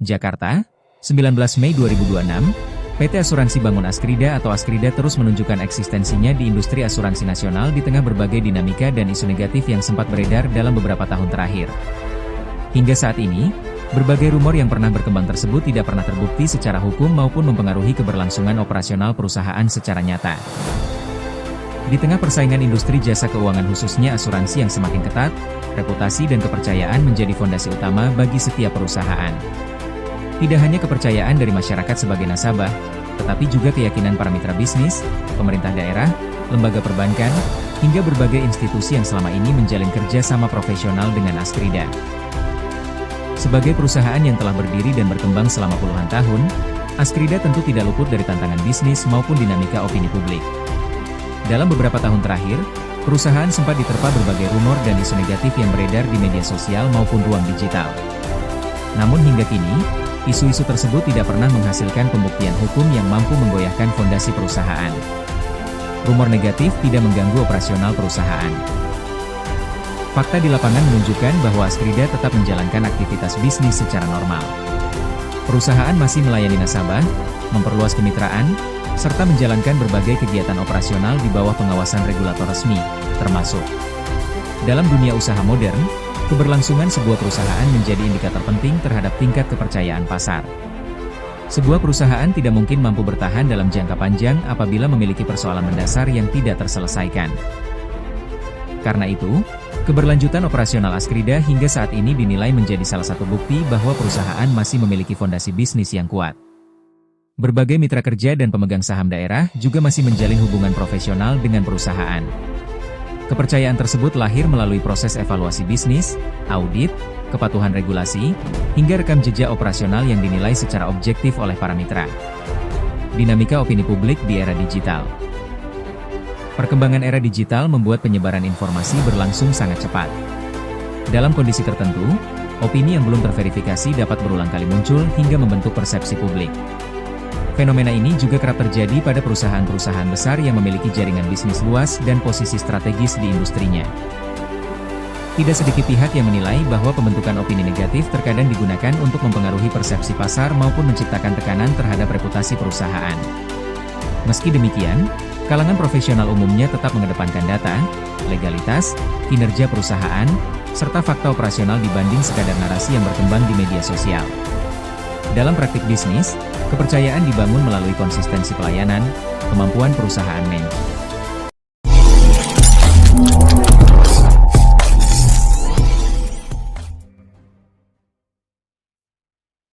Jakarta, 19 Mei 2026, PT Asuransi Bangun Askrida atau Askrida terus menunjukkan eksistensinya di industri asuransi nasional di tengah berbagai dinamika dan isu negatif yang sempat beredar dalam beberapa tahun terakhir. Hingga saat ini, berbagai rumor yang pernah berkembang tersebut tidak pernah terbukti secara hukum maupun mempengaruhi keberlangsungan operasional perusahaan secara nyata. Di tengah persaingan industri jasa keuangan khususnya asuransi yang semakin ketat, reputasi dan kepercayaan menjadi fondasi utama bagi setiap perusahaan. Tidak hanya kepercayaan dari masyarakat sebagai nasabah, tetapi juga keyakinan para mitra bisnis, pemerintah daerah, lembaga perbankan, hingga berbagai institusi yang selama ini menjalin kerja sama profesional dengan Askrida. Sebagai perusahaan yang telah berdiri dan berkembang selama puluhan tahun, Askrida tentu tidak luput dari tantangan bisnis maupun dinamika opini publik. Dalam beberapa tahun terakhir, perusahaan sempat diterpa berbagai rumor dan isu negatif yang beredar di media sosial maupun ruang digital. Namun hingga kini, isu-isu tersebut tidak pernah menghasilkan pembuktian hukum yang mampu menggoyahkan fondasi perusahaan. Rumor negatif tidak mengganggu operasional perusahaan. Fakta di lapangan menunjukkan bahwa Askrida tetap menjalankan aktivitas bisnis secara normal. Perusahaan masih melayani nasabah, memperluas kemitraan, serta menjalankan berbagai kegiatan operasional di bawah pengawasan regulator resmi, termasuk dalam dunia usaha modern. Keberlangsungan sebuah perusahaan menjadi indikator penting terhadap tingkat kepercayaan pasar. Sebuah perusahaan tidak mungkin mampu bertahan dalam jangka panjang apabila memiliki persoalan mendasar yang tidak terselesaikan. Karena itu, keberlanjutan operasional Askrida hingga saat ini dinilai menjadi salah satu bukti bahwa perusahaan masih memiliki fondasi bisnis yang kuat. Berbagai mitra kerja dan pemegang saham daerah juga masih menjalin hubungan profesional dengan perusahaan. Kepercayaan tersebut lahir melalui proses evaluasi bisnis, audit, kepatuhan regulasi, hingga rekam jejak operasional yang dinilai secara objektif oleh para mitra. Dinamika opini publik di era digital. Perkembangan era digital membuat penyebaran informasi berlangsung sangat cepat. Dalam kondisi tertentu, opini yang belum terverifikasi dapat berulang kali muncul hingga membentuk persepsi publik. Fenomena ini juga kerap terjadi pada perusahaan-perusahaan besar yang memiliki jaringan bisnis luas dan posisi strategis di industrinya. Tidak sedikit pihak yang menilai bahwa pembentukan opini negatif terkadang digunakan untuk mempengaruhi persepsi pasar maupun menciptakan tekanan terhadap reputasi perusahaan. Meski demikian, kalangan profesional umumnya tetap mengedepankan data, legalitas, kinerja perusahaan, serta fakta operasional dibanding sekadar narasi yang berkembang di media sosial. Dalam praktik bisnis, kepercayaan dibangun melalui konsistensi pelayanan, kemampuan perusahaan manajemen,